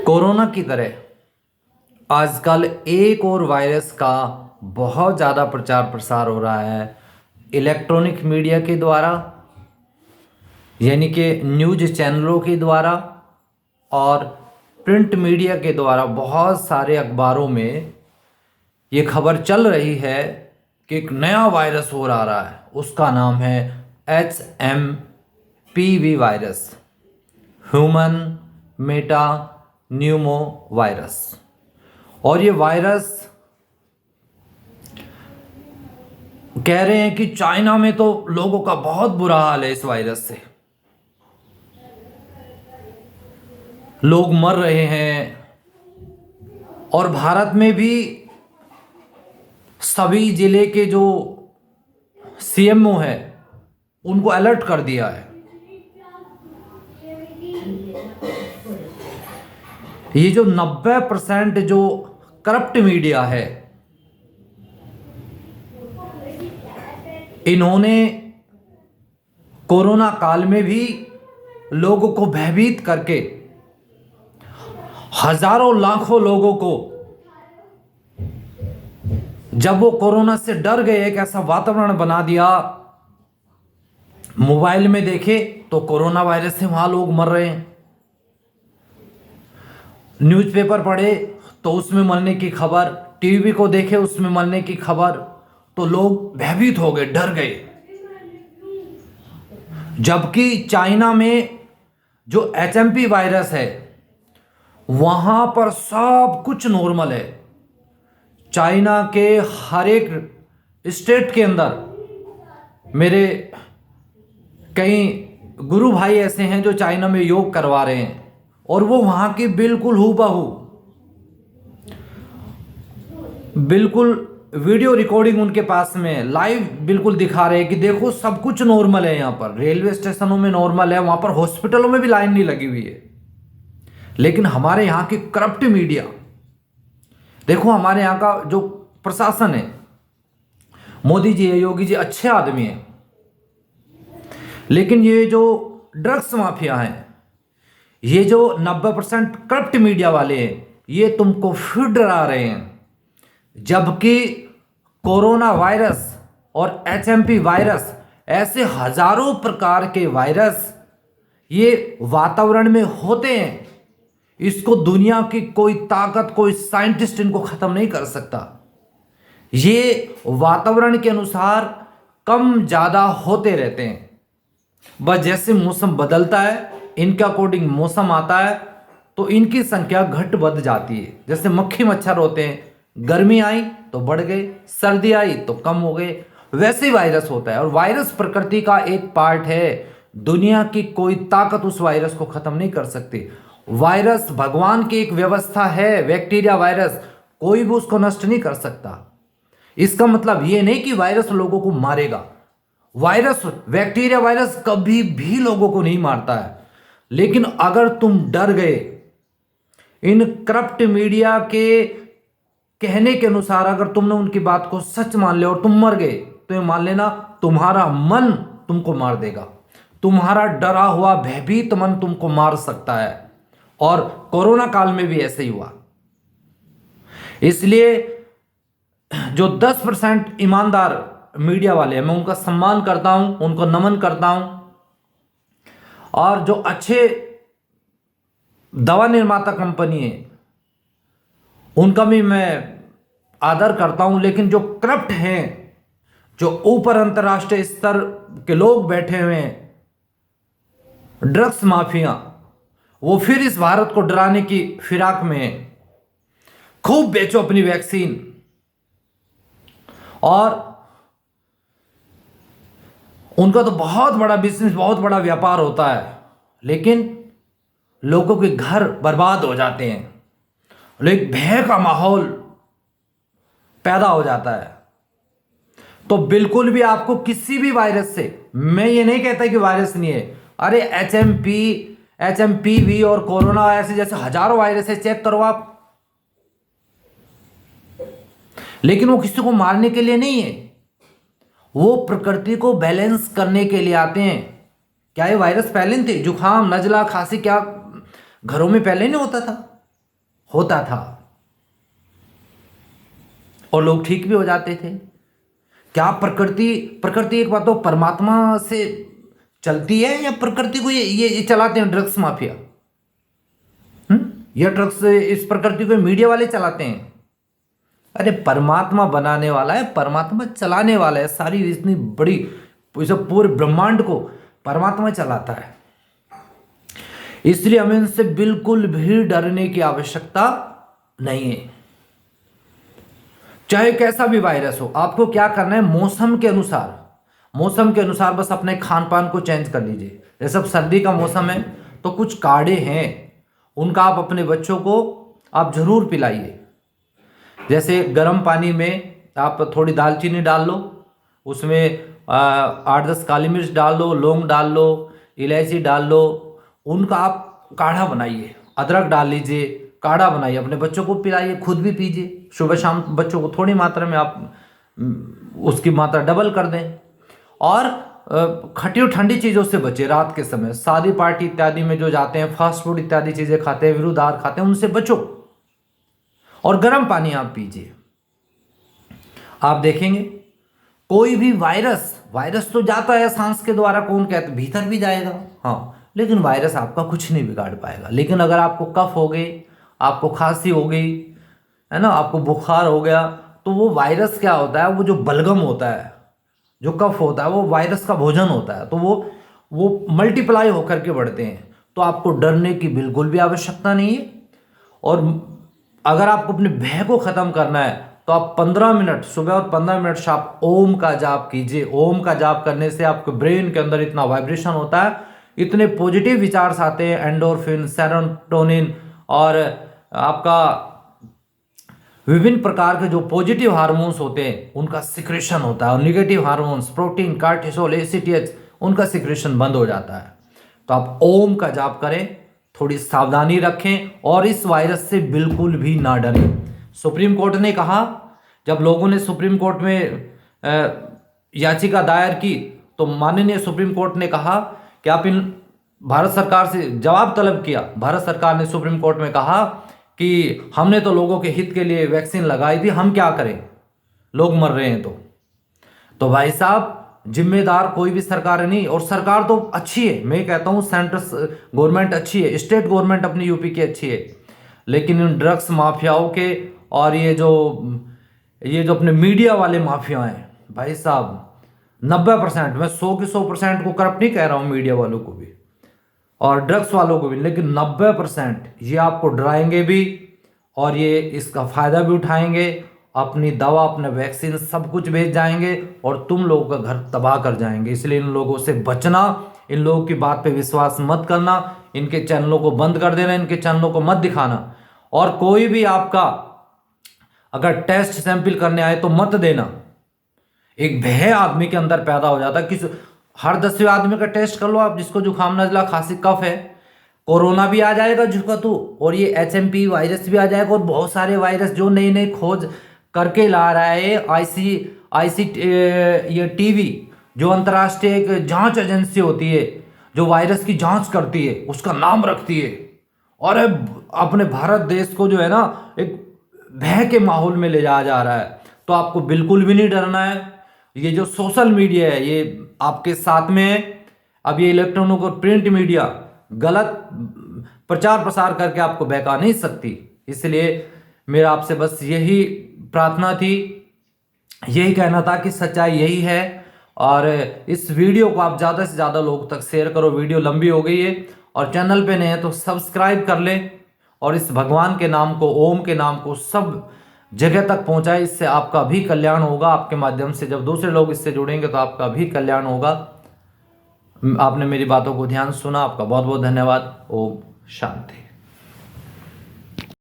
Corona की तरह आजकल एक और वायरस का बहुत ज़्यादा प्रचार प्रसार हो रहा है इलेक्ट्रॉनिक मीडिया के द्वारा, यानी कि न्यूज़ चैनलों के द्वारा और प्रिंट मीडिया के द्वारा। बहुत सारे अखबारों में ये खबर चल रही है कि एक नया वायरस हो रहा है, उसका नाम है HMPV virus, human Meta Numa virus. और ये वायरस कह रहे हैं कि चाइना में तो लोगों का बहुत बुरा हाल है, इस वायरस से लोग मर रहे हैं। और भारत में भी सभी जिले के जो CMO है उनको अलर्ट कर दिया है। ये जो 90% जो करप्ट मीडिया है, इन्होंने कोरोना काल में भी लोगों को भयभीत करके हजारों लाखों लोगों को, जब वो कोरोना से डर गए, एक ऐसा वातावरण बना दिया। मोबाइल में देखे तो कोरोना वायरस से वहां लोग मर रहे हैं, न्यूज़पेपर पढ़े तो उसमें मरने की खबर, टीवी को देखे उसमें मरने की खबर, तो लोग भयभीत हो गए, डर गए। जबकि चाइना में जो HMP वायरस है वहां पर सब कुछ नॉर्मल है। चाइना के हर एक स्टेट के अंदर मेरे कई गुरु भाई ऐसे हैं जो चाइना में योग करवा रहे हैं, और वो वहां की बिल्कुल हूबहू बिल्कुल वीडियो रिकॉर्डिंग उनके पास में लाइव बिल्कुल दिखा रहे हैं कि देखो सब कुछ नॉर्मल है। यहाँ पर रेलवे स्टेशनों में नॉर्मल है, वहां पर हॉस्पिटलों में भी लाइन नहीं लगी हुई है। लेकिन हमारे यहाँ की करप्ट मीडिया देखो, हमारे यहाँ का जो प्रशासन है, मोदी जी है, योगी जी अच्छे आदमी हैं, लेकिन ये जो ड्रग्स माफिया हैं, ये जो 90% करप्ट मीडिया वाले हैं, ये तुमको फिर डरा रहे हैं। जबकि कोरोना वायरस और HMP वायरस ऐसे हजारों प्रकार के वायरस ये वातावरण में होते हैं। इसको दुनिया की कोई ताकत, कोई साइंटिस्ट इनको खत्म नहीं कर सकता। ये वातावरण के अनुसार कम ज्यादा होते रहते हैं। बस जैसे मौसम बदलता है, इनके अकॉर्डिंग मौसम आता है तो इनकी संख्या घट बढ़ जाती है। जैसे मक्खी मच्छर होते हैं, गर्मी आई तो बढ़ गए, सर्दी आई तो कम हो गए, वैसे ही वायरस होता है। और वायरस प्रकृति का एक पार्ट है, दुनिया की कोई ताकत उस वायरस को खत्म नहीं कर सकती। वायरस भगवान की एक व्यवस्था है, बैक्टीरिया वायरस, कोई भी उसको नष्ट नहीं कर सकता। इसका मतलब ये नहीं कि वायरस लोगों को मारेगा। वायरस, बैक्टीरिया वायरस कभी भी लोगों को नहीं मारता है। लेकिन अगर तुम डर गए, इन करप्ट मीडिया के कहने के अनुसार अगर तुमने उनकी बात को सच मान लिया और तुम मर गए, तो ये मान लेना तुम्हारा मन तुमको मार देगा। तुम्हारा डरा हुआ भयभीत मन तुमको मार सकता है। और कोरोना काल में भी ऐसे ही हुआ। इसलिए जो 10% ईमानदार मीडिया वाले हैं, मैं उनका सम्मान करता हूं, उनको नमन करता हूं। और जो अच्छे दवा निर्माता कंपनी है उनका भी मैं आदर करता हूं। लेकिन जो करप्ट हैं, जो ऊपर अंतर्राष्ट्रीय स्तर के लोग बैठे हुए हैं, ड्रग्स माफिया, वो फिर इस भारत को डराने की फिराक में है। खूब बेचो अपनी वैक्सीन, और उनका तो बहुत बड़ा बिजनेस, बहुत बड़ा व्यापार होता है। लेकिन लोगों के घर बर्बाद हो जाते हैं, लेकिन भय का माहौल पैदा हो जाता है। तो बिल्कुल भी आपको किसी भी वायरस से, मैं ये नहीं कहता कि वायरस नहीं है, अरे HMPV और कोरोना ऐसे जैसे हजारों वायरस है, चेक करो आप। लेकिन वो किसी को मारने के लिए नहीं है, वो प्रकृति को बैलेंस करने के लिए आते हैं। क्या ये वायरस पहले नहीं थे? जुकाम, नजला, खांसी क्या घरों में पहले नहीं होता था? होता था और लोग ठीक भी हो जाते थे। क्या प्रकृति एक बात तो परमात्मा से चलती है या प्रकृति को ये चलाते हैं ड्रग्स माफिया? ये ड्रग्स इस प्रकृति को मीडिया वाले चलाते हैं? अरे परमात्मा बनाने वाला है, परमात्मा चलाने वाला है। सारी इतनी बड़ी पूरे ब्रह्मांड को परमात्मा चलाता है। इसलिए हमें इनसे बिल्कुल भी डरने की आवश्यकता नहीं है। चाहे कैसा भी वायरस हो, आपको क्या करना है, मौसम के अनुसार बस अपने खान पान को चेंज कर लीजिए। जैसे अब सर्दी का मौसम है तो कुछ काढ़े हैं, उनका आप अपने बच्चों को आप जरूर पिलाइए। जैसे गर्म पानी में आप थोड़ी दालचीनी डाल लो, उसमें 8-10 काली मिर्च डाल लो, लौंग डाल लो, इलायची डाल लो, उनका आप काढ़ा बनाइए। अदरक डाल लीजिए, काढ़ा बनाइए, अपने बच्चों को पिलाइए, खुद भी पीजिए। सुबह शाम बच्चों को थोड़ी मात्रा में आप उसकी मात्रा डबल कर दें। और खट्टी और ठंडी चीज़ों से बचे। रात के समय शादी पार्टी इत्यादि में जो जाते हैं, फास्ट फूड इत्यादि चीज़ें खाते हैं, विरुद्ध आहार खाते हैं, उनसे बचो और गर्म पानी आप पीजिए। आप देखेंगे कोई भी वायरस तो जाता है सांस के द्वारा, कौन कहते भीतर भी जाएगा, हाँ, लेकिन वायरस आपका कुछ नहीं बिगाड़ पाएगा। लेकिन अगर आपको कफ हो गई, आपको खांसी हो गई है ना, आपको बुखार हो गया, तो वो वायरस क्या होता है, वो जो बलगम होता है, जो कफ होता है, वो वायरस का भोजन होता है। तो वो मल्टीप्लाई होकर के बढ़ते हैं। तो आपको डरने की बिल्कुल भी आवश्यकता नहीं है। और अगर आपको अपने भय को खत्म करना है तो आप 15 मिनट सुबह और 15 मिनट शाम ओम का जाप कीजिए। ओम का जाप करने से आपके ब्रेन के अंदर इतना वाइब्रेशन होता है, इतने पॉजिटिव विचार्स आते हैं, एंडोर्फिन, सेरोटोनिन और आपका विभिन्न प्रकार के जो पॉजिटिव हार्मोन्स होते हैं उनका सिक्रेशन होता है, और negative hormones protein, cortisol, ACTH, उनका सिक्रेशन बंद हो जाता है। तो आप ओम का जाप करें, थोड़ी सावधानी रखें और इस वायरस से बिल्कुल भी ना डरें। सुप्रीम कोर्ट ने कहा, जब लोगों ने सुप्रीम कोर्ट में याचिका दायर की तो माननीय सुप्रीम कोर्ट ने कहा कि आप इन भारत सरकार से जवाब तलब किया। भारत सरकार ने सुप्रीम कोर्ट में कहा कि हमने तो लोगों के हित के लिए वैक्सीन लगाई थी, हम क्या करें, लोग मर रहे हैं। तो भाई साहब, जिम्मेदार कोई भी सरकार नहीं। और सरकार तो अच्छी है, मैं कहता हूँ सेंट्रल गवर्नमेंट अच्छी है, स्टेट गवर्नमेंट अपनी यूपी की अच्छी है, लेकिन इन ड्रग्स माफियाओं के और ये जो अपने मीडिया वाले माफिया हैं भाई साहब, 90%, मैं 100 के 100% को करप्ट नहीं कह रहा हूँ, मीडिया वालों को भी और ड्रग्स वालों को भी, लेकिन 90% ये आपको डराएंगे भी और ये इसका फायदा भी उठाएंगे। अपनी दवा, अपने वैक्सीन सब कुछ भेज जाएंगे और तुम लोगों का घर तबाह कर जाएंगे। इसलिए इन लोगों से बचना, इन लोगों की बात पे विश्वास मत करना, इनके चैनलों को बंद कर देना, इनके चैनलों को मत दिखाना। और कोई भी आपका अगर टेस्ट सैंपल करने आए तो मत देना। एक भय आदमी के अंदर पैदा हो जाता है कि हर 10वें आदमी का टेस्ट कर लो आप, जिसको जुकाम, नजला, खांसी, कफ है, कोरोना भी आ जाएगा जिसका तो, और ये HMP वायरस भी आ जाएगा, और बहुत सारे वायरस जो नई नई खोज करके ला रहा है ये टीवी, जो अंतर्राष्ट्रीय एक जांच एजेंसी होती है जो वायरस की जांच करती है, उसका नाम रखती है, और अपने भारत देश को जो है ना एक भय के माहौल में ले जाया जा रहा है। तो आपको बिल्कुल भी नहीं डरना है। ये जो सोशल मीडिया है ये आपके साथ में है। अब ये इलेक्ट्रॉनिक और प्रिंट मीडिया गलत प्रचार प्रसार करके आपको बहका नहीं सकती। इसलिए मेरा आपसे बस यही प्रार्थना थी, यही कहना था कि सच्चाई यही है। और इस वीडियो को आप ज़्यादा से ज़्यादा लोग तक शेयर करो। वीडियो लंबी हो गई है, और चैनल पे नए हैं तो सब्सक्राइब कर लें, और इस भगवान के नाम को, ओम के नाम को सब जगह तक पहुंचाए। इससे आपका भी कल्याण होगा। आपके माध्यम से जब दूसरे लोग इससे जुड़ेंगे तो आपका भी कल्याण होगा। आपने मेरी बातों को ध्यान सुना, आपका बहुत बहुत धन्यवाद। ओम शांति।